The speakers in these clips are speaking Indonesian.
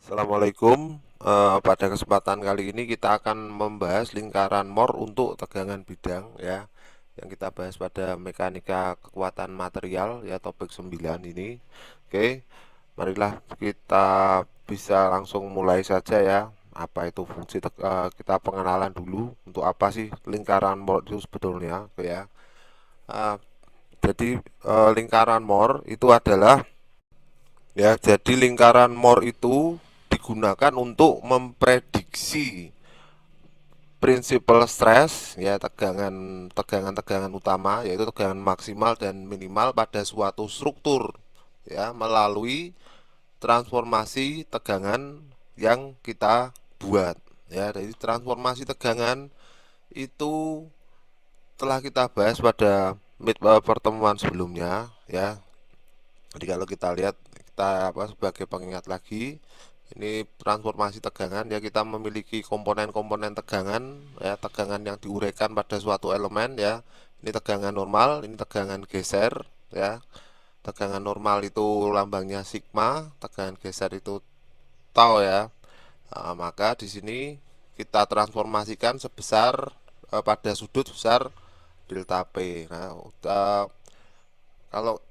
Assalamualaikum. Pada kesempatan kali ini kita akan membahas lingkaran Moore untuk tegangan bidang ya. Yang kita bahas pada mekanika kekuatan material ya, topik 9 ini. Oke, marilah kita bisa langsung mulai saja ya. Apa itu fungsi kita pengenalan dulu untuk apa sih lingkaran Moore itu sebetulnya ya. Eh, lingkaran Moore itu adalah ya, jadi lingkaran Moore itu digunakan untuk memprediksi prinsipal stres ya, tegangan utama yaitu tegangan maksimal dan minimal pada suatu struktur ya, melalui transformasi tegangan yang kita buat ya. Jadi transformasi tegangan itu telah kita bahas pada pertemuan sebelumnya ya. Jadi kalau kita lihat, kita sebagai pengingat lagi, ini transformasi tegangan ya, kita memiliki komponen-komponen tegangan ya, tegangan yang diuraikan pada suatu elemen ya. Ini tegangan normal, ini tegangan geser ya. Tegangan normal itu lambangnya sigma, tegangan geser itu tau ya. Maka di sini kita transformasikan sebesar pada sudut besar delta P. Nah, kalau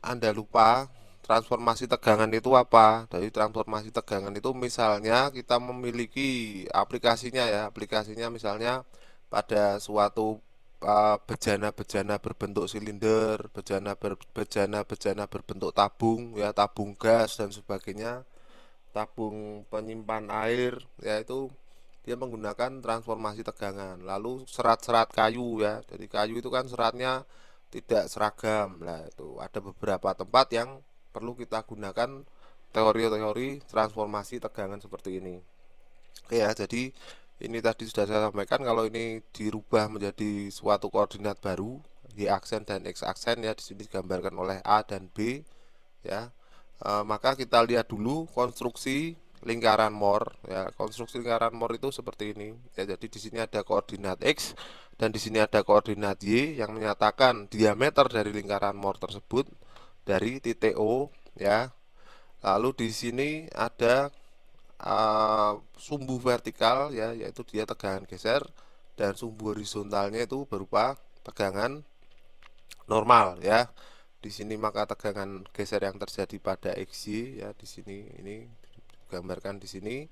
Anda lupa, transformasi tegangan itu apa? Dari transformasi tegangan itu misalnya kita memiliki aplikasinya ya, aplikasinya misalnya pada suatu bejana-bejana berbentuk silinder, bejana-bejana berbentuk tabung ya, tabung gas dan sebagainya, tabung penyimpan air ya, itu dia menggunakan transformasi tegangan. Lalu serat-serat kayu ya, jadi kayu itu kan seratnya tidak seragam. Nah, itu ada beberapa tempat yang perlu kita gunakan teori-teori transformasi tegangan seperti ini. Oke ya, jadi ini tadi sudah saya sampaikan, kalau ini dirubah menjadi suatu koordinat baru, y aksen dan x aksen ya, di sini digambarkan oleh A dan B ya. Maka kita lihat dulu konstruksi lingkaran Moore ya. Konstruksi lingkaran Moore itu seperti ini ya. Jadi di sini ada koordinat x dan di sini ada koordinat y yang menyatakan diameter dari lingkaran Moore tersebut dari titik O ya. Lalu di sini ada sumbu vertikal ya, yaitu dia tegangan geser, dan sumbu horizontalnya itu berupa tegangan normal ya. Di sini maka tegangan geser yang terjadi pada XY ya, di sini ini digambarkan di sini.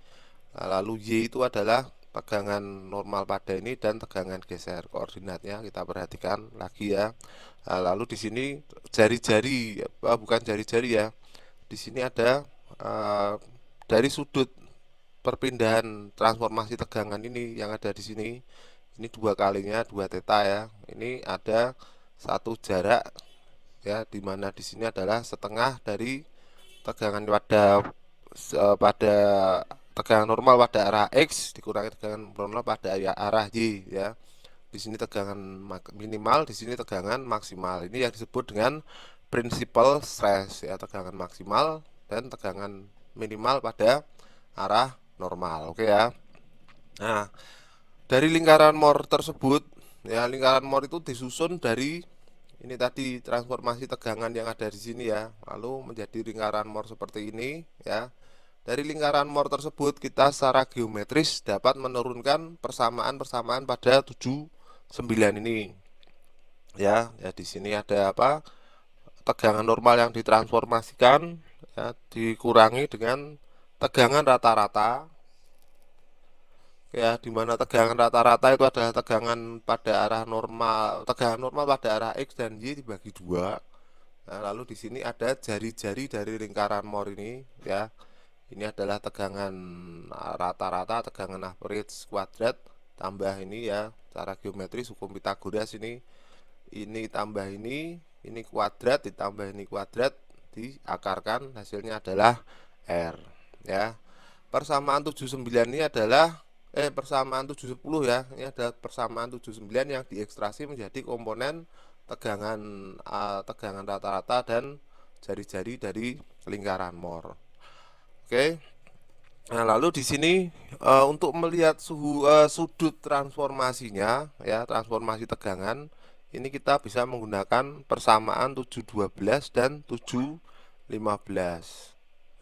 Lalu Y itu adalah tegangan normal pada ini dan tegangan geser. Koordinatnya kita perhatikan lagi ya. Lalu di sini jari-jari, bukan jari-jari ya. Di sini ada dari sudut perpindahan transformasi tegangan ini yang ada di sini. Ini dua kalinya, dua theta ya. Ini ada satu jarak ya, dimana di sini adalah setengah dari tegangan pada tegangan normal pada arah x dikurangi tegangan normal pada arah y ya. Di sini tegangan minimal, di sini tegangan maksimal. Ini yang disebut dengan principal stress ya, tegangan maksimal dan tegangan minimal pada arah normal. Oke ya. Nah, dari lingkaran Moore tersebut ya, lingkaran Moore itu disusun dari ini tadi transformasi tegangan yang ada di sini ya, lalu menjadi lingkaran Moore seperti ini ya. Dari lingkaran Moore tersebut kita secara geometris dapat menurunkan persamaan-persamaan pada 7 9 ini. Ya, ya di sini ada apa? Tegangan normal yang ditransformasikan ya, dikurangi dengan tegangan rata-rata ya, di mana tegangan rata-rata itu adalah tegangan pada arah normal, tegangan normal pada arah x dan y dibagi dua. Nah, lalu di sini ada jari-jari dari lingkaran Moore ini ya. Ini adalah tegangan rata-rata, tegangan average kuadrat tambah ini ya, secara geometris hukum Pitagoras ini tambah ini kuadrat ditambah ini kuadrat diakarkan, hasilnya adalah R ya. Persamaan 79 ini adalah persamaan 710 ya. Ini adalah persamaan 79 yang diekstraksi menjadi komponen tegangan tegangan rata-rata dan jari-jari dari lingkaran Moore. Oke. Nah, lalu di sini untuk melihat sudut transformasinya ya, transformasi tegangan, ini kita bisa menggunakan persamaan 712 dan 715.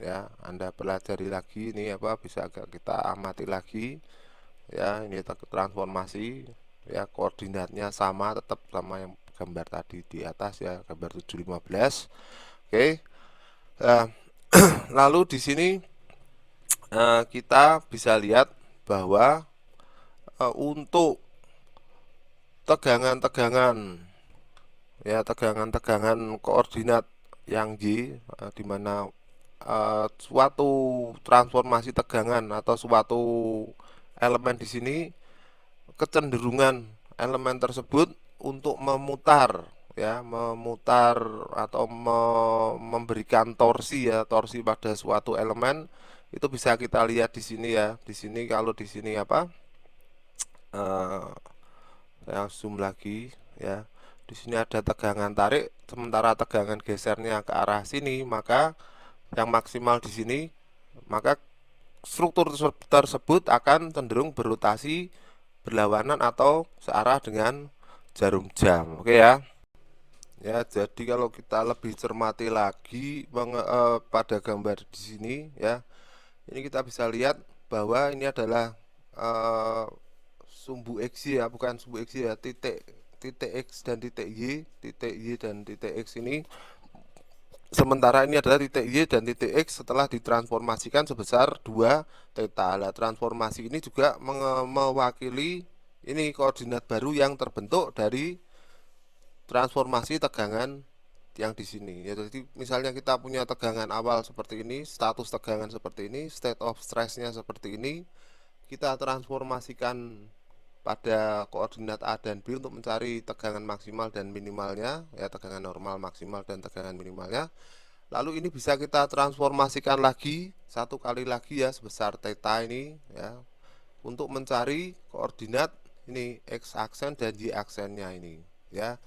ya. Anda pelajari lagi ini apa, bisa agak kita amati lagi ya. Ini transformasi ya, koordinatnya sama, tetap sama yang gambar tadi di atas ya, gambar 715. Oke. Nah, lalu di sini kita bisa lihat bahwa untuk tegangan-tegangan ya, tegangan-tegangan koordinat yang Y, di mana suatu transformasi tegangan atau suatu elemen di sini, kecenderungan elemen tersebut untuk memutar ya, memutar atau memberikan torsi ya, torsi pada suatu elemen itu bisa kita lihat di sini ya. Di sini kalau di sini apa? Eh, saya zoom lagi ya. Di sini ada tegangan tarik, sementara tegangan gesernya ke arah sini, maka yang maksimal di sini, maka struktur tersebut akan cenderung berotasi berlawanan atau searah dengan jarum jam. Oke ya. Ya, jadi kalau kita lebih cermati lagi pada gambar di sini ya, ini kita bisa lihat bahwa ini adalah eh, sumbu X ya, bukan sumbu X ya, titik titik X dan titik Y dan titik X ini. Sementara ini adalah titik Y dan titik X setelah ditransformasikan sebesar 2 theta. Nah, transformasi ini juga mewakili ini koordinat baru yang terbentuk dari transformasi tegangan yang di sini. Ya, jadi misalnya kita punya tegangan awal seperti ini, status tegangan seperti ini, state of stress-nya seperti ini, kita transformasikan pada koordinat A dan B untuk mencari tegangan maksimal dan minimalnya, ya, tegangan normal maksimal dan tegangan minimalnya. Lalu ini bisa kita transformasikan lagi satu kali lagi ya, sebesar theta ini ya, untuk mencari koordinat ini x aksen dan y aksennya ini ya.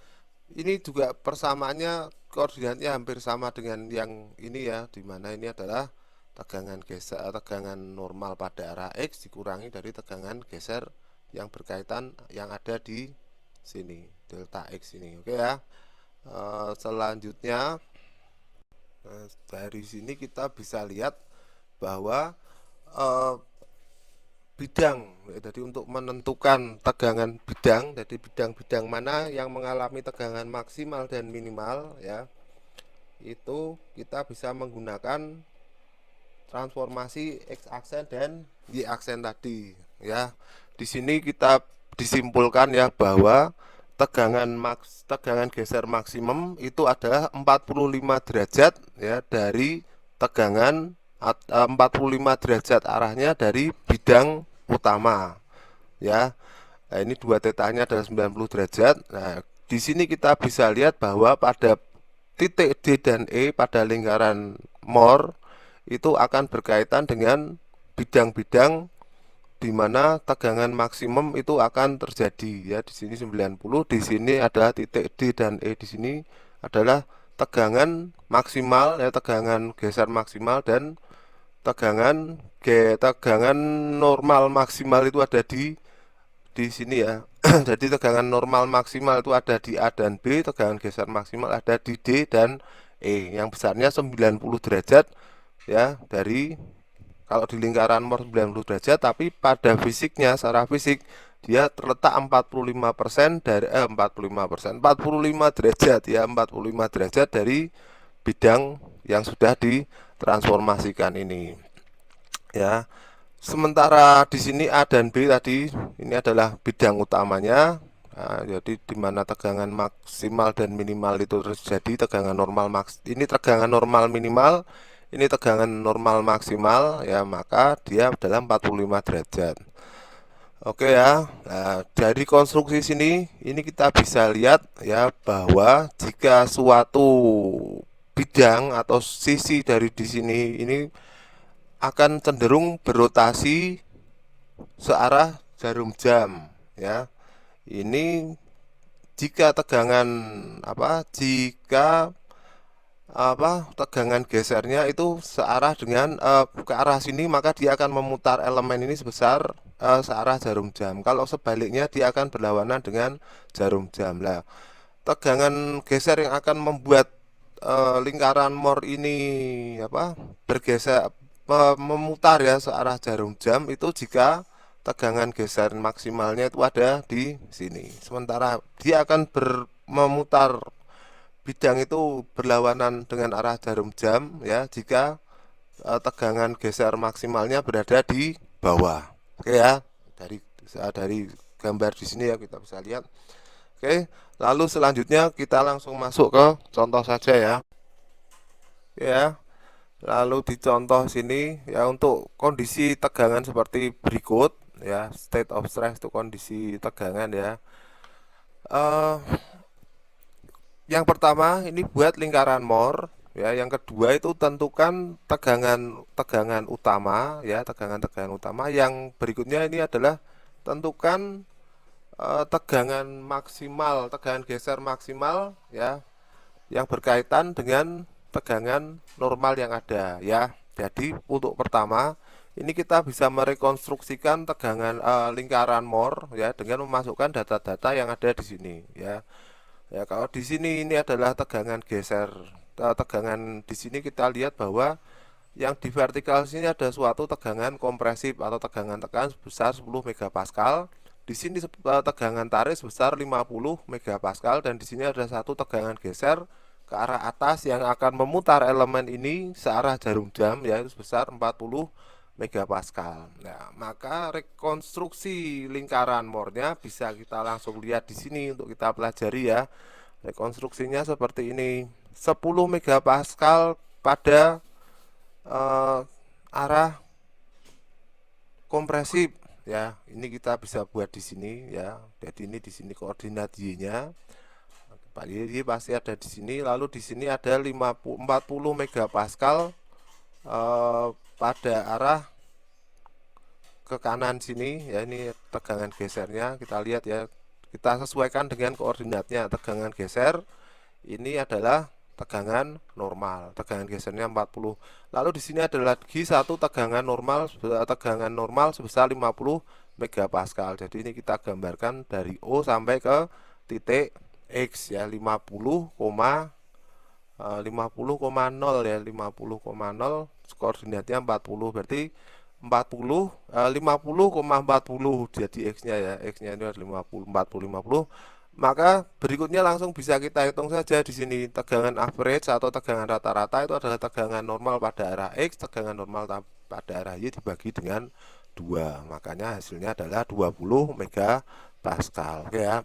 Ini juga persamaannya, koordinatnya hampir sama dengan yang ini ya, dimana ini adalah tegangan geser, tegangan normal pada arah x dikurangi dari tegangan geser yang berkaitan yang ada di sini, delta x ini. Oke ya. Selanjutnya dari sini kita bisa lihat bahwa bidang, jadi untuk menentukan tegangan bidang, jadi bidang-bidang mana yang mengalami tegangan maksimal dan minimal ya, itu kita bisa menggunakan transformasi x aksen dan y aksen tadi ya. Di sini kita disimpulkan ya bahwa tegangan geser maksimum itu adalah 45 derajat ya, dari tegangan 45 derajat arahnya dari bidang utama ya. Nah, ini dua tetanya adalah 90 derajat. Nah, di sini kita bisa lihat bahwa pada titik D dan E pada lingkaran Moore itu akan berkaitan dengan bidang-bidang di mana tegangan maksimum itu akan terjadi ya. Di sini 90, di sini adalah titik D dan E, di sini adalah tegangan maksimal ya, tegangan geser maksimal, dan tegangan normal maksimal itu ada di sini ya. Jadi tegangan normal maksimal itu ada di A dan B, tegangan geser maksimal ada di D dan E yang besarnya 90 derajat ya, dari kalau di lingkaran Moore 90 derajat, tapi pada fisiknya secara fisik dia terletak 45% dari 45 derajat ya, 45 derajat dari bidang yang sudah ditransformasikan ini ya. Sementara di sini A dan B tadi ini adalah bidang utamanya. Nah, jadi di mana tegangan maksimal dan minimal itu terjadi, tegangan normal ini tegangan normal minimal, ini tegangan normal maksimal ya, maka dia adalah 45 derajat. Oke ya. Nah, dari konstruksi sini ini kita bisa lihat ya bahwa jika suatu bidang atau sisi dari di sini ini akan cenderung berotasi searah jarum jam ya. Ini jika tegangan tegangan gesernya itu searah dengan ke arah sini, maka dia akan memutar elemen ini sebesar searah jarum jam. Kalau sebaliknya dia akan berlawanan dengan jarum jam. Lah, tegangan geser yang akan membuat lingkaran Moore ini apa bergeser memutar ya searah jarum jam itu jika tegangan geser maksimalnya itu ada di sini. Sementara dia akan memutar bidang itu berlawanan dengan arah jarum jam ya jika tegangan geser maksimalnya berada di bawah. Oke ya, dari gambar di sini ya kita bisa lihat. Oke, lalu selanjutnya kita langsung masuk ke contoh saja ya. Ya, lalu di contoh sini ya untuk kondisi tegangan seperti berikut ya, state of stress itu kondisi tegangan ya. Eh, yang pertama ini buat lingkaran Moore ya, yang kedua itu tentukan tegangan utama ya, tegangan utama. Yang berikutnya ini adalah tentukan tegangan maksimal, tegangan geser maksimal ya yang berkaitan dengan tegangan normal yang ada ya. Jadi untuk pertama ini kita bisa merekonstruksikan tegangan lingkaran Moore ya dengan memasukkan data-data yang ada di sini ya. Ya, kalau di sini ini adalah tegangan geser. Tegangan di sini kita lihat bahwa yang di vertikal sini ada suatu tegangan kompresif atau tegangan tekan sebesar 10 megapascal. Di sini tegangan tarik sebesar 50 megapascal dan di sini ada satu tegangan geser ke arah atas yang akan memutar elemen ini searah jarum jam yaitu sebesar 40 megapascal. Nah, maka rekonstruksi lingkaran Moore-nya bisa kita langsung lihat di sini untuk kita pelajari ya. Rekonstruksinya seperti ini. 10 megapascal pada arah kompresif ya. Ini kita bisa buat di sini ya. Jadi ini di sini koordinat Y-nya. Y pasti ada di sini. Lalu di sini ada 40 megapascal pada arah ke kanan sini ya, ini tegangan gesernya kita lihat ya, kita sesuaikan dengan koordinatnya. Tegangan geser ini adalah tegangan normal, tegangan gesernya 40. Lalu di sini ada lagi satu tegangan normal sebesar 50 megapascal. Jadi ini kita gambarkan dari O sampai ke titik X ya, 50,0 ya, 50,0 koordinatnya 40, berarti 50,40 jadi X-nya ya, X-nya ini 50, 40, 50. Maka berikutnya langsung bisa kita hitung saja di sini. Tegangan average atau tegangan rata-rata itu adalah tegangan normal pada arah X, tegangan normal pada arah Y dibagi dengan 2. Makanya hasilnya adalah 20 megapascal. Oke ya.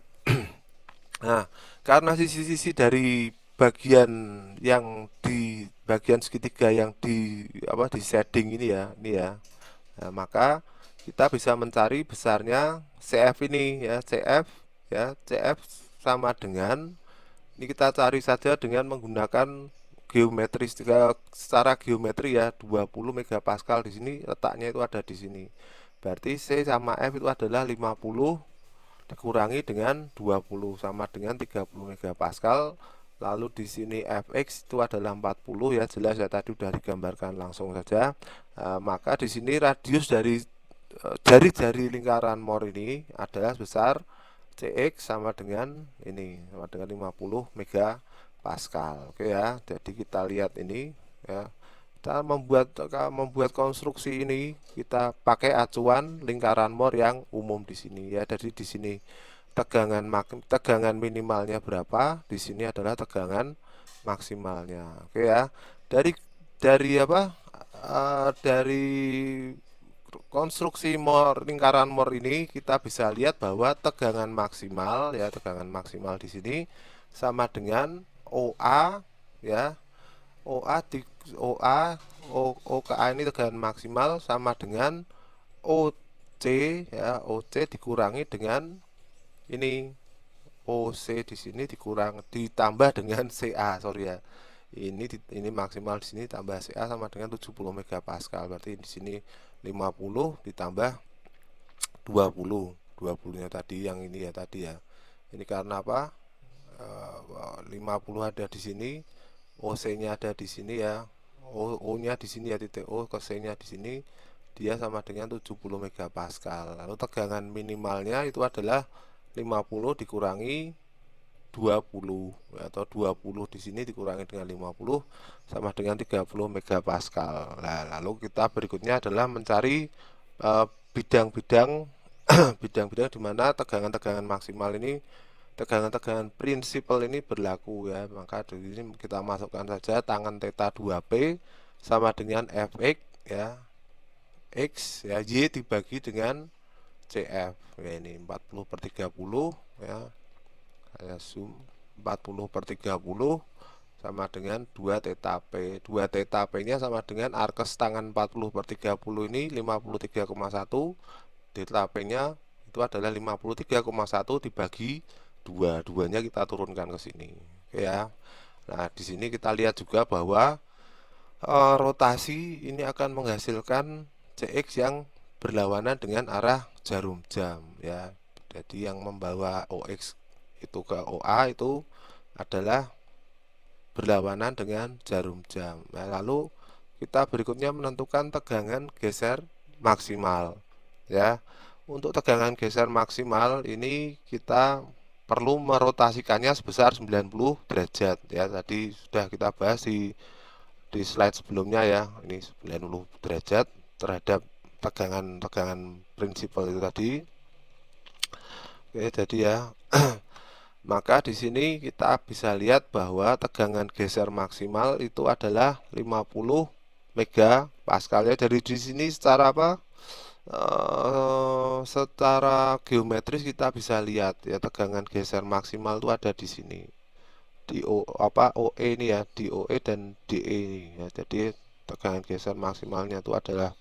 Nah, karena sisi-sisi dari bagian yang di bagian segitiga yang di shading ini ya. Nah, maka kita bisa mencari besarnya CF ini ya, CF sama dengan ini kita cari saja dengan menggunakan geometri secara geometri ya, 20 megapascal di sini letaknya itu ada di sini. Berarti C sama F itu adalah 50 dikurangi dengan 20 sama dengan 30 megapascal. Lalu di sini Fx itu adalah 40 ya, jelas ya, tadi sudah digambarkan langsung saja. Maka di sini radius dari jari-jari lingkaran Moore ini adalah sebesar Cx sama dengan ini, sama dengan 50 megapascal. Oke ya, jadi kita lihat ini ya. Kita membuat konstruksi ini kita pakai acuan lingkaran Moore yang umum di sini ya. Jadi di sini tegangan minimalnya berapa, di sini adalah tegangan maksimalnya. Oke ya. Dari apa? Dari konstruksi lingkaran Moore ini kita bisa lihat bahwa tegangan maksimal ya, tegangan maksimal di sini sama dengan OA ya. OA di OA OKA ini tegangan maksimal sama dengan OC ya, OC dikurangi dengan ini OC di sini ditambah dengan CA, sorry ya. Ini maksimal di sini tambah CA sama dengan 70 megapascal. Berarti di sini 50 ditambah 20. 20-nya tadi yang ini ya tadi ya. Ini karena apa? 50 ada di sini, OC-nya ada di sini ya, O-nya di sini ya, titik O ke C-nya di sini, dia sama dengan 70 megapascal. Lalu tegangan minimalnya itu adalah 50 dikurangi 20 atau 20 di sini dikurangi dengan 50 sama dengan 30 megapascal. Nah, lalu kita berikutnya adalah mencari bidang-bidang bidang-bidang di mana tegangan-tegangan maksimal ini, tegangan-tegangan prinsipal ini berlaku ya. Maka di sini kita masukkan saja tangan theta 2P sama dengan Fx ya, X ya, Y dibagi dengan CF ya, ini 40/30 ya, saya zoom 40/30 sama dengan 2 theta P. 2 theta P nya sama dengan arkes tangan 40/30 ini 53,1, theta P nya itu adalah 53,1 dibagi 2, 2 nya kita turunkan ke sini ya. Nah di sini kita lihat juga bahwa rotasi ini akan menghasilkan CX yang berlawanan dengan arah jarum jam ya. Jadi yang membawa OX itu ke OA itu adalah berlawanan dengan jarum jam. Nah, lalu kita berikutnya menentukan tegangan geser maksimal ya. Untuk tegangan geser maksimal ini kita perlu merotasikannya sebesar 90 derajat ya. Tadi sudah kita bahas di slide sebelumnya ya, ini 90 derajat terhadap tegangan prinsipal itu tadi. Oke, jadi ya maka di sini kita bisa lihat bahwa tegangan geser maksimal itu adalah 50 megapascal ya. Dari di sini secara apa? Secara geometris kita bisa lihat ya, tegangan geser maksimal itu ada di sini. Di OE ini ya, di OE dan DE ini ya. Jadi tegangan geser maksimalnya itu adalah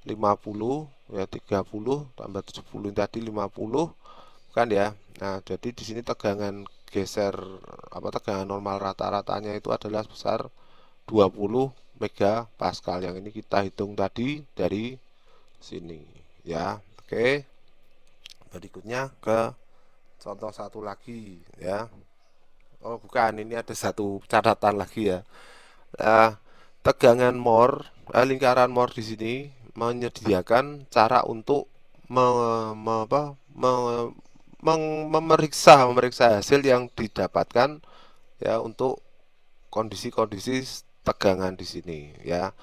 50 ya, 30 tambah 70 tadi 50 kan ya. Nah, jadi di sini tegangan geser tegangan normal rata-ratanya itu adalah sebesar 20 megapascal. Yang ini kita hitung tadi dari sini ya. Oke. Berikutnya ke contoh satu lagi ya. Oh, bukan, ini ada satu catatan lagi ya. Nah, tegangan Mohr, lingkaran Mohr di sini menyediakan cara untuk me, me, apa, me, memeriksa hasil yang didapatkan ya untuk kondisi-kondisi tegangan di sini ya.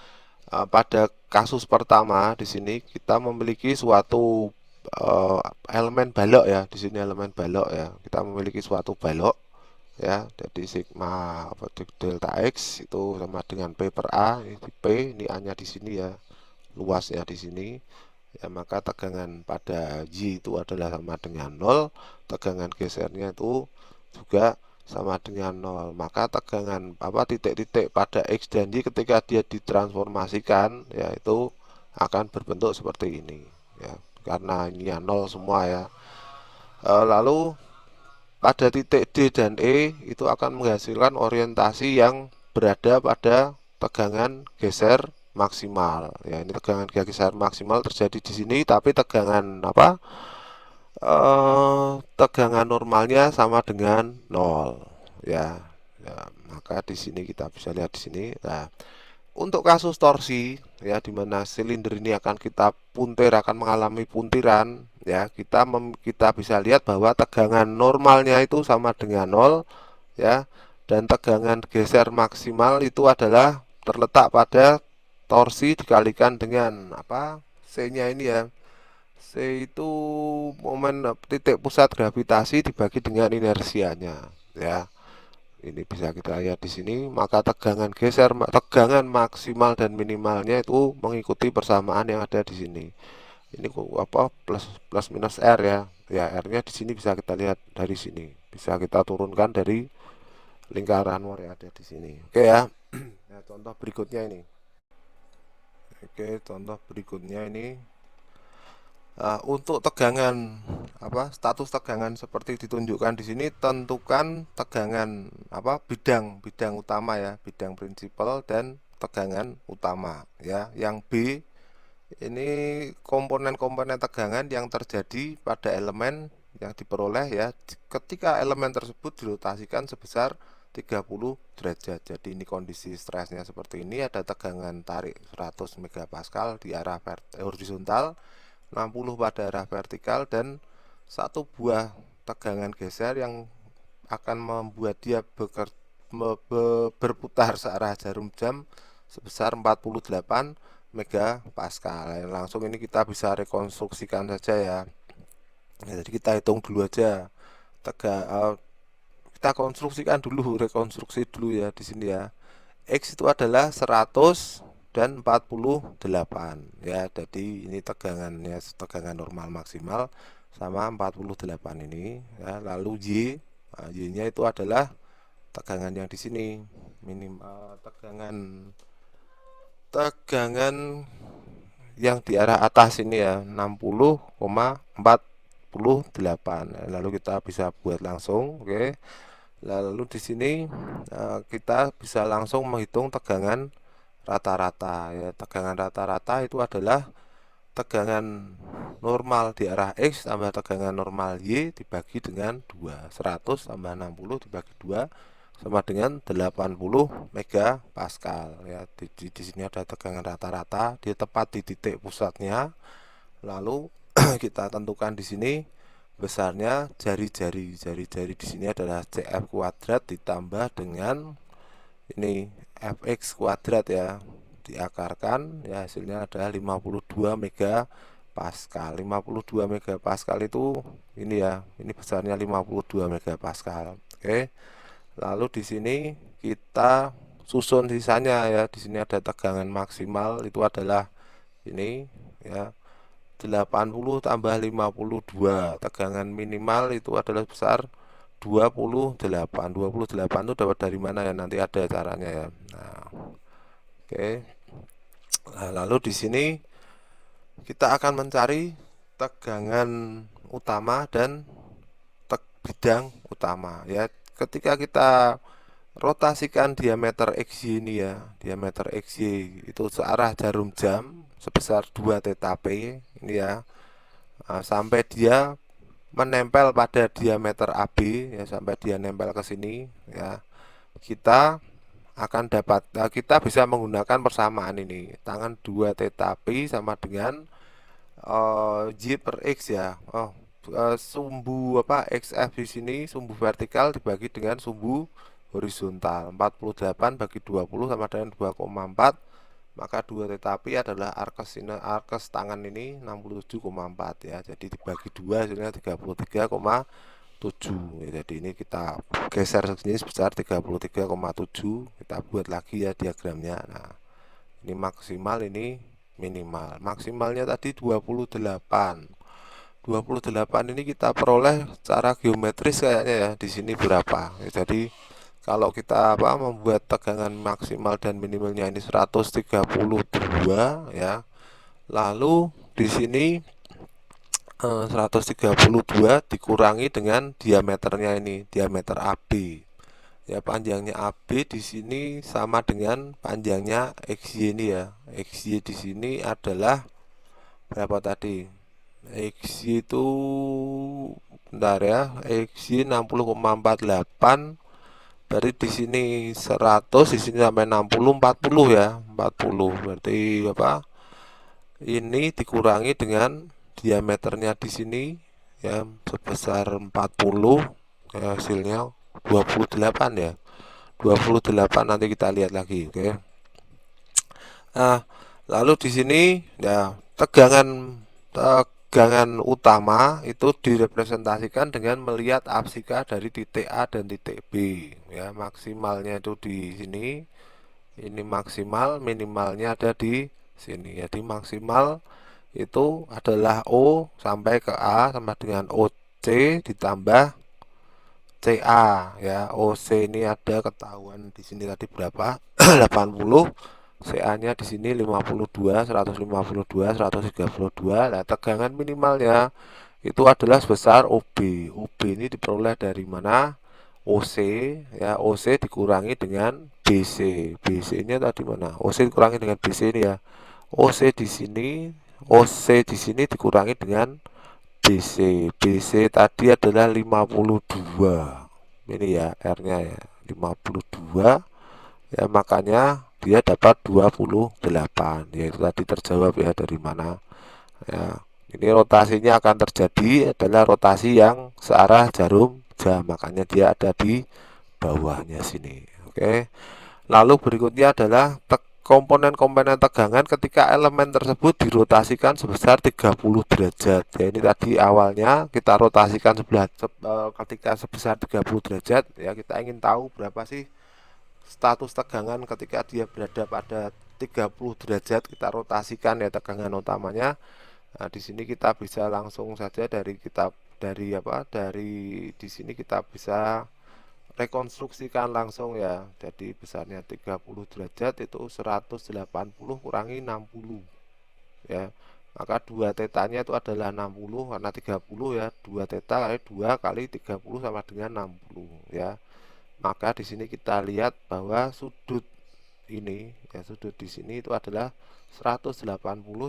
Pada kasus pertama di sini kita memiliki suatu elemen balok ya, di sini elemen balok ya. Kita memiliki suatu balok ya, jadi sigma delta X itu sama dengan P per A, ini P, ini A nya di sini ya, luasnya di sini ya. Maka tegangan pada Y itu adalah sama dengan 0, tegangan gesernya itu juga sama dengan 0. Maka tegangan titik-titik pada X dan Y ketika dia ditransformasikan ya itu akan berbentuk seperti ini ya, karena ini ya 0 semua ya. Lalu pada titik D dan E itu akan menghasilkan orientasi yang berada pada tegangan geser maksimal ya. Ini tegangan geser maksimal terjadi di sini, tapi tegangan tegangan normalnya sama dengan 0 ya. Ya, maka di sini kita bisa lihat di sini. Nah, untuk kasus torsi ya, di mana silinder ini akan kita puntir, akan mengalami puntiran ya, kita bisa lihat bahwa tegangan normalnya itu sama dengan 0 ya, dan tegangan geser maksimal itu adalah terletak pada torsi dikalikan dengan C-nya ini ya. C itu momen titik pusat gravitasi dibagi dengan inersianya ya. Ini bisa kita lihat di sini. Maka tegangan maksimal dan minimalnya itu mengikuti persamaan yang ada di sini. Ini plus plus minus R ya. Ya, R-nya di sini bisa kita lihat dari sini. Bisa kita turunkan dari lingkaran Mohr yang ada di sini. Oke ya. Nah, contoh berikutnya ini. Oke, contoh berikutnya ini untuk tegangan status tegangan seperti ditunjukkan di sini, tentukan tegangan bidang utama ya, bidang prinsipal dan tegangan utama ya. Yang B ini komponen-komponen tegangan yang terjadi pada elemen yang diperoleh ya ketika elemen tersebut dirotasikan sebesar 30 derajat. Jadi ini kondisi stresnya seperti ini, ada tegangan tarik 100 megapascal di arah horizontal, 60 pada arah vertikal, dan satu buah tegangan geser yang akan membuat dia berputar searah jarum jam sebesar 48 megapascal. Langsung ini kita bisa rekonstruksikan saja ya. Jadi kita hitung dulu aja. Kita konstruksikan dulu, rekonstruksi dulu ya di sini ya. X itu adalah 100 dan 48 ya. Jadi ini tegangannya, tegangan normal maksimal sama 48 ini ya. Lalu Y-nya itu adalah tegangan yang di sini, minimal tegangan yang di arah atas ini ya, 60,48. Lalu kita bisa buat langsung, oke. Lalu di sini kita bisa langsung menghitung tegangan rata-rata ya. Tegangan rata-rata itu adalah tegangan normal di arah X tambah tegangan normal Y dibagi dengan 2. 100 tambah 60 dibagi 2 sama dengan 80 megapascal ya. Di sini ada tegangan rata-rata, dia tepat di titik pusatnya. Lalu kita tentukan di sini besarnya jari-jari di sini adalah CF kuadrat ditambah dengan ini Fx kuadrat ya, diakarkan ya, hasilnya adalah 52 megapascal. 52 megapascal itu ini ya, ini besarnya 52 megapascal. Oke. Lalu di sini kita susun sisanya ya. Di sini ada tegangan maksimal itu adalah ini ya, 80 tambah 52. Tegangan minimal itu adalah besar 28. 28 itu dapat dari mana ya? Nanti ada caranya ya. Nah, oke. Nah, lalu di sini kita akan mencari tegangan utama dan bidang utama ya. Ketika kita rotasikan diameter XY ini ya, diameter XY itu searah jarum jam sebesar 2 theta P ini ya, sampai dia menempel pada diameter AB ya, sampai dia nempel ke sini ya, kita akan dapat, kita bisa menggunakan persamaan ini, tangan 2 theta P sama dengan Y per X ya. Sumbu XF di sini sumbu vertikal dibagi dengan sumbu horizontal. 48 bagi 20 sama dengan 2,4. Maka 2 theta P adalah arkes tangan ini 67,4 ya. Jadi dibagi 2 hasilnya 33,7 ya. Jadi ini kita geser sini sebesar 33,7. Kita buat lagi ya diagramnya. Nah, ini maksimal, ini minimal. Maksimalnya tadi 28. 28 ini kita peroleh secara geometris kayaknya ya, di sini berapa ya. Jadi kalau kita membuat tegangan maksimal dan minimalnya ini 132 ya. Lalu di sini 132 dikurangi dengan diameternya ini, diameter AB. Ya, panjangnya AB di sini sama dengan panjangnya XY ini ya. XY di sini adalah berapa tadi? XY itu bentar ya, XY 60,48. Berarti di sini 100, di sini sampai 60, 40 ya. 40. Berarti apa? Ini dikurangi dengan diameternya di sini ya sebesar 40 ya, hasilnya 28 ya. 28 nanti kita lihat lagi, oke. Nah, lalu di sini ya tegangan utama itu direpresentasikan dengan melihat apsika dari titik A dan titik B ya. Maksimalnya itu di sini, ini maksimal, minimalnya ada di sini. Jadi maksimal itu adalah O sampai ke A sama dengan OC ditambah CA ya. OC ini ada ketahuan di sini tadi berapa? 80. CA-nya di sini 52, 152, 132. Nah, tegangan minimalnya itu adalah sebesar OB. OB ini diperoleh dari mana? OC ya. OC dikurangi dengan BC. BC-nya tadi mana? OC dikurangi dengan BC ini ya. OC di sini, OC di sini dikurangi dengan BC. BC tadi adalah 52. Ini ya R-nya ya, 52. Ya, makanya dia dapat 28. Ya, itu tadi terjawab ya dari mana. Ya, ini rotasinya akan terjadi adalah rotasi yang searah jarum jam, makanya dia ada di bawahnya sini. Oke. Lalu berikutnya adalah komponen-komponen tegangan ketika elemen tersebut dirotasikan sebesar 30 derajat. Ya, ini tadi awalnya kita rotasikan ketika sebesar 30 derajat, ya kita ingin tahu berapa sih status tegangan ketika dia berada pada 30 derajat, kita rotasikan ya tegangan utamanya. Nah, di sini kita bisa langsung saja dari di sini kita bisa rekonstruksikan langsung ya. Jadi besarnya 30 derajat itu 180 kurangi 60 ya. Maka 2 tetanya itu adalah 60 karena 30 ya. 2 teta kali 2 kali 30 sama dengan 60 ya. Maka di sini kita lihat bahwa sudut ini ya, sudut di sini itu adalah 180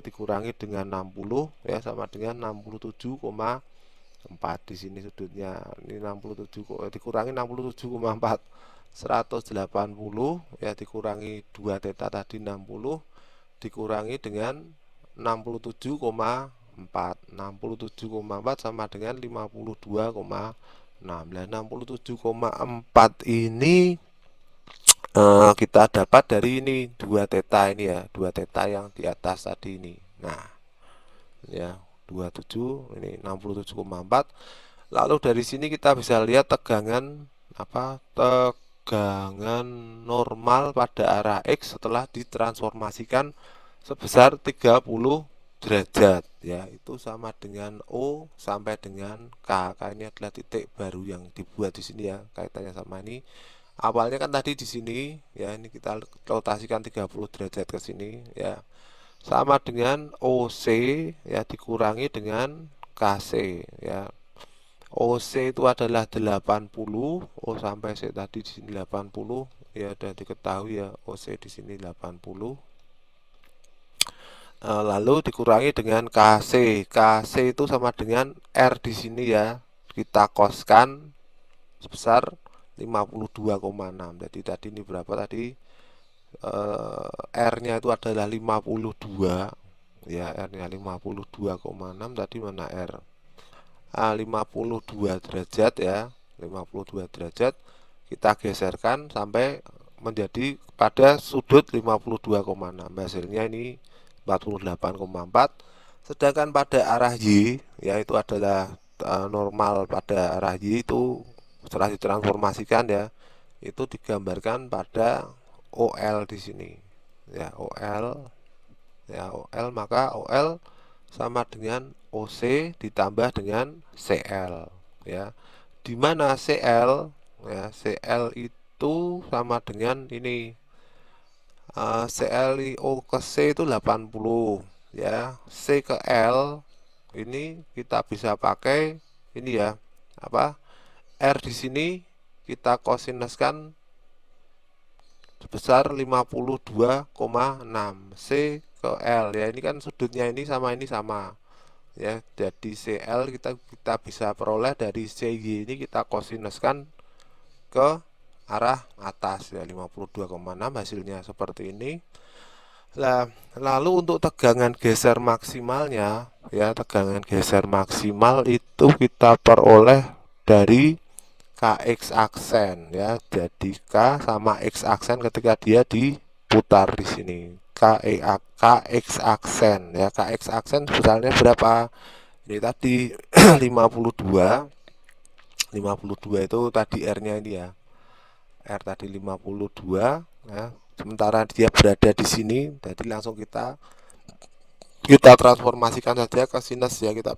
dikurangi dengan 60 ya sama dengan 67,4. Di sini sudutnya ini 67 dikurangi 67,4, 180 ya dikurangi 2 theta tadi 60 dikurangi dengan 67,4. 67,4 sama dengan 52,6. 67,4 ini kita dapat dari ini 2 theta ini ya, 2 theta yang di atas tadi ini. Nah, ya 27 ini 67,4. Lalu dari sini kita bisa lihat tegangan tegangan normal pada arah X setelah ditransformasikan sebesar 30 derajat ya, itu sama dengan O sampai dengan K. K ini adalah titik baru yang dibuat di sini ya, kaitannya sama ini. Awalnya kan tadi di sini ya, ini kita rotasikan 30 derajat ke sini ya. Sama dengan OC ya dikurangi dengan KC ya. OC itu adalah 80, O sampai C tadi di sini 80 ya, sudah diketahui ya OC di sini 80. Lalu dikurangi dengan KC. KC itu sama dengan R di sini ya. Kita koskan sebesar 52,6. Jadi tadi ini berapa tadi? R-nya itu adalah 52 ya, R-nya 52,6. Tadi mana R? 52 derajat ya, 52 derajat kita geserkan sampai menjadi pada sudut 52,6. Hasilnya ini 48,4. Sedangkan pada arah Y yaitu adalah normal pada arah Y itu setelah ditransformasikan ya, itu digambarkan pada OL di sini ya, OL ya, OL, maka OL sama dengan OC ditambah dengan CL ya, dimana CL ya, CL itu sama dengan ini CL O ke C itu 80 ya, C ke L ini kita bisa pakai ini ya, apa, R di sini kita kosinuskan sebesar 52,6 C ke L ya, ini kan sudutnya ini sama ya, jadi CL kita bisa peroleh dari CY ini kita kosinuskan ke arah atas ya, 52,6 hasilnya seperti ini. Nah, lalu untuk tegangan geser maksimalnya ya, tegangan geser maksimal itu kita peroleh dari KX aksen ya. Jadi K sama X aksen ketika dia diputar di sini. KX aksen ya. KX aksen sebesarnya berapa? Ini tadi 52. 52 itu tadi R-nya ini ya. R tadi 52 ya. Sementara dia berada di sini, jadi langsung kita transformasikan saja ke sinus ya, kita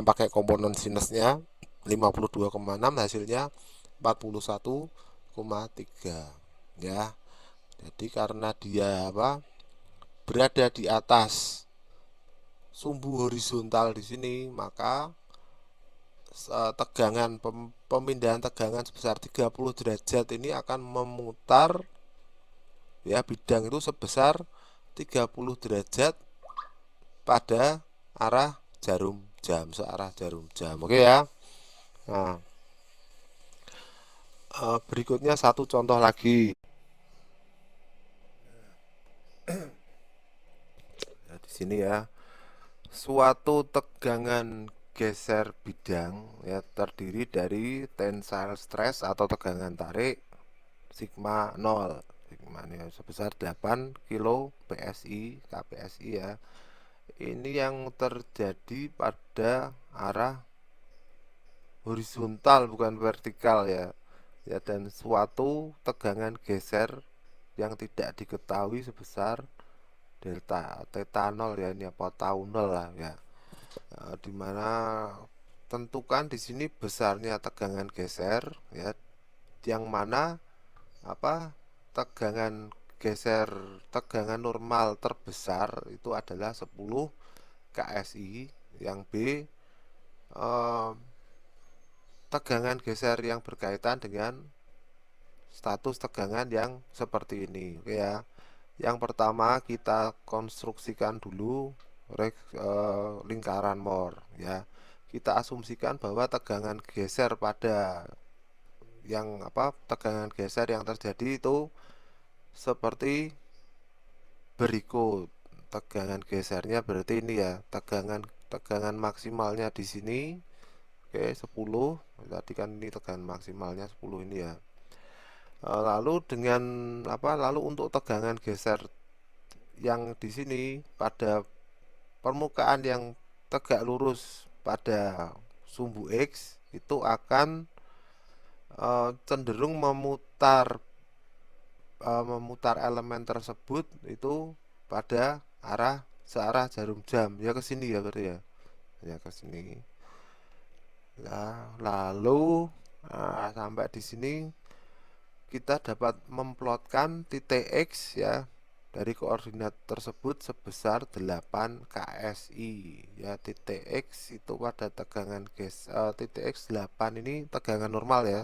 pakai komponen sinusnya 52,6, hasilnya 41,3 ya. Jadi karena dia berada di atas sumbu horizontal di sini, maka pemindahan tegangan sebesar 30 derajat ini akan memutar ya bidang itu sebesar 30 derajat pada arah jarum jam, searah jarum jam. Oke ya. Nah, berikutnya satu contoh lagi. Nah, di sini ya, suatu tegangan geser bidang ya terdiri dari tensile stress atau tegangan tarik sigma 0. Sigma ini sebesar 8 kilo PSI KPSI ya. Ini yang terjadi pada arah horizontal bukan vertikal ya. Ya, dan suatu tegangan geser yang tidak diketahui sebesar delta theta 0 ya, ini apa tau 0 lah ya. Dimana tentukan di sini besarnya tegangan geser ya, yang mana apa tegangan geser tegangan normal terbesar itu adalah 10 KSI, yang B tegangan geser yang berkaitan dengan status tegangan yang seperti ini. Oke ya. Yang pertama kita konstruksikan dulu lingkaran Mohr ya. Kita asumsikan bahwa tegangan geser pada tegangan geser yang terjadi itu seperti berikut. Tegangan gesernya berarti ini ya, tegangan maksimalnya di sini. Oke, 10. Tadi kan ini tegangan maksimalnya 10 ini ya. Lalu untuk tegangan geser yang di sini pada permukaan yang tegak lurus pada sumbu X itu akan cenderung memutar elemen tersebut itu pada searah jarum jam ya, ke sini ya berarti ya. Ya ke sini. Nah, lalu sampai di sini kita dapat memplotkan titik X ya dari koordinat tersebut sebesar 8 KSI ya. Titik X itu pada tegangan titik X 8 ini tegangan normal ya.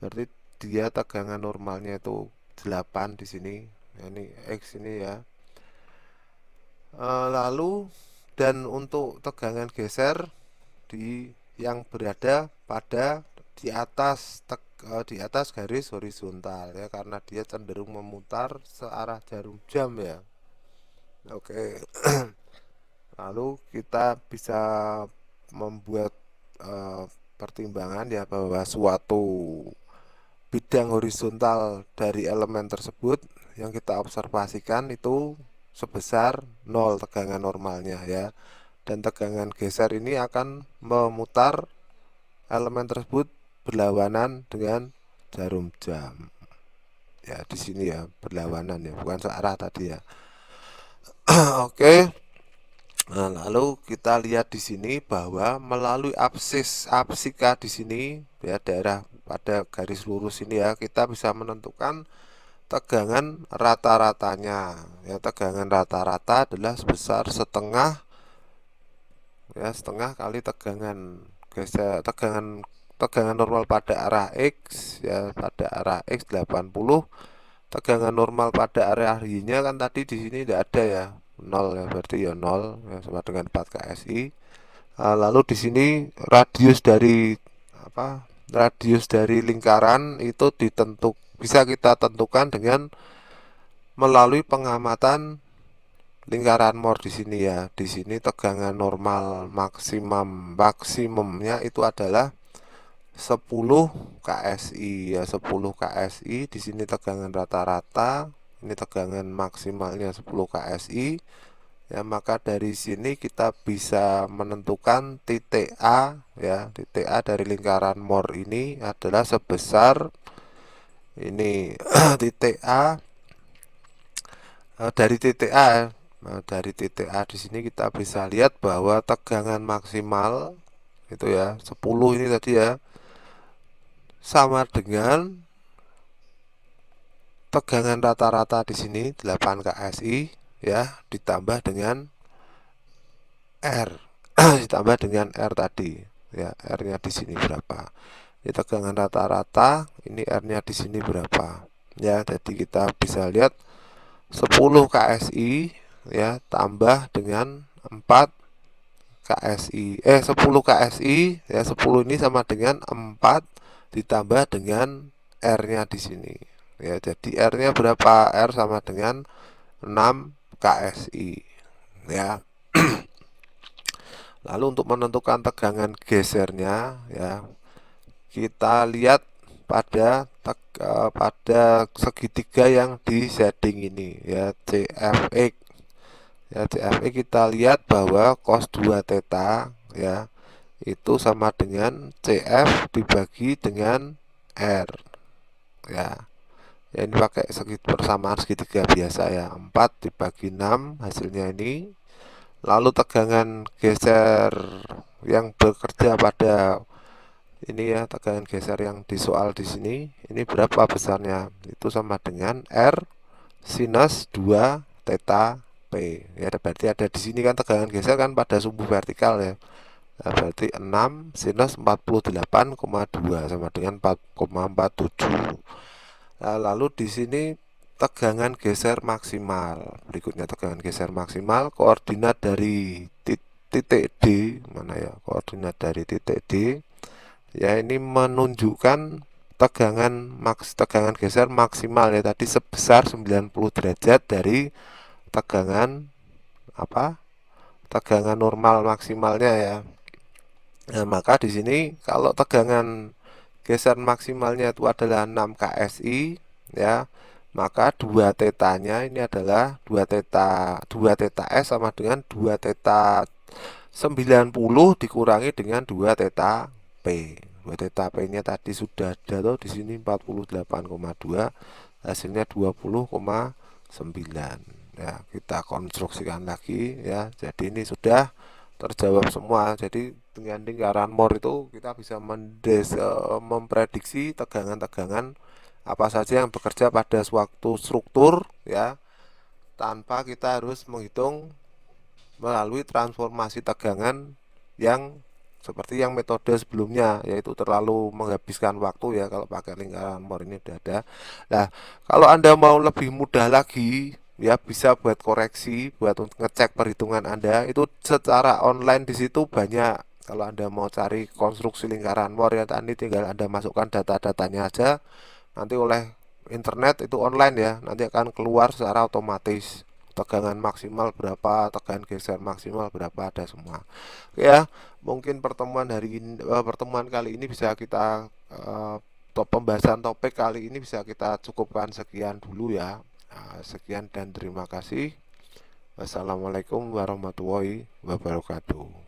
Berarti dia tegangan normalnya itu 8 di sini. Ya, ini X ini ya. Lalu dan untuk tegangan geser yang berada pada di atas garis horizontal ya, karena dia cenderung memutar searah jarum jam ya. Oke. Lalu kita bisa membuat pertimbangan ya bahwa suatu bidang horizontal dari elemen tersebut yang kita observasikan itu sebesar 0 tegangan normalnya ya, dan tegangan geser ini akan memutar elemen tersebut berlawanan dengan jarum jam ya, di sini ya berlawanan ya, bukan searah tadi ya. Oke. Nah, lalu kita lihat di sini bahwa melalui absika di sini ya, daerah pada garis lurus ini ya, kita bisa menentukan tegangan rata-ratanya ya. Tegangan rata-rata adalah sebesar setengah kali tegangan normal pada arah X ya, pada arah X 80. Tegangan normal pada area Y-nya kan tadi di sini tidak ada ya, 0 ya, berarti ya 0 ya, sama dengan 4 KSI. Lalu di sini radius dari lingkaran itu bisa kita tentukan dengan melalui pengamatan lingkaran Mohr di sini ya. Di sini tegangan normal maksimumnya itu adalah 10 KSI ya, 10 KSI. Di sini tegangan rata-rata, ini tegangan maksimalnya 10 KSI. Ya, maka dari sini kita bisa menentukan titik A ya. Titik A dari lingkaran Mohr ini adalah sebesar ini titik A dari titik A. Nah, dari titik A di sini kita bisa lihat bahwa tegangan maksimal itu ya 10 ini tadi ya, sama dengan tegangan rata-rata di sini 8 KSI ya, ditambah dengan R ditambah dengan R tadi ya. R-nya di sini berapa? Ini tegangan rata-rata, ini R-nya di sini berapa? Ya, jadi kita bisa lihat 10 KSI ya tambah dengan 4 KSI 10 KSI ya, 10 ini sama dengan 4 ditambah dengan R-nya di sini. Ya, jadi R-nya berapa? R sama dengan 6 KSI ya. Lalu untuk menentukan tegangan gesernya ya, kita lihat pada segitiga yang di shading ini ya, CFX. Ya, CFX kita lihat bahwa cos 2 theta ya itu sama dengan CF dibagi dengan R ya. Ya ini pakai persamaan segitiga biasa ya. 4 dibagi 6 hasilnya ini. Lalu tegangan geser yang bekerja pada ini ya, tegangan geser yang di soal di sini ini berapa besarnya? Itu sama dengan R sinus 2 theta P. Ya berarti ada di sini kan tegangan geser kan pada sumbu vertikal ya. Nah, berarti 6 sinus 48,2 sama dengan 4,47. Nah, lalu di sini tegangan geser maksimal. Berikutnya tegangan geser maksimal, koordinat dari titik D mana ya? Koordinat dari titik D. Ya ini menunjukkan tegangan geser maksimal ya tadi sebesar 90 derajat dari tegangan apa? Tegangan normal maksimalnya ya. Nah, maka di sini kalau tegangan geser maksimalnya itu adalah 6 KSI ya, maka 2 tetanya ini adalah 2 teta S sama dengan 2 teta 90 dikurangi dengan 2 teta P. 2 teta P-nya tadi sudah ada tuh di sini 48,2, hasilnya 20,9. Ya, kita konstruksikan lagi ya. Jadi ini sudah terjawab semua. Jadi dengan lingkaran Moore itu kita bisa memprediksi tegangan-tegangan apa saja yang bekerja pada suatu struktur ya, tanpa kita harus menghitung melalui transformasi tegangan yang seperti yang metode sebelumnya, yaitu terlalu menghabiskan waktu ya kalau pakai lingkaran Moore ini udah ada. Nah, kalau Anda mau lebih mudah lagi ya bisa buat koreksi, buat ngecek perhitungan Anda itu secara online di situ banyak. Kalau Anda mau cari konstruksi lingkaran Moore ya tadi tinggal Anda masukkan data-datanya aja. Nanti oleh internet itu online ya, nanti akan keluar secara otomatis tegangan maksimal berapa, tegangan geser maksimal berapa, ada semua. Oke ya, mungkin pertemuan kali ini bisa kita pembahasan topik kali ini bisa kita cukupkan sekian dulu ya. Sekian dan terima kasih. Wassalamualaikum warahmatullahi wabarakatuh.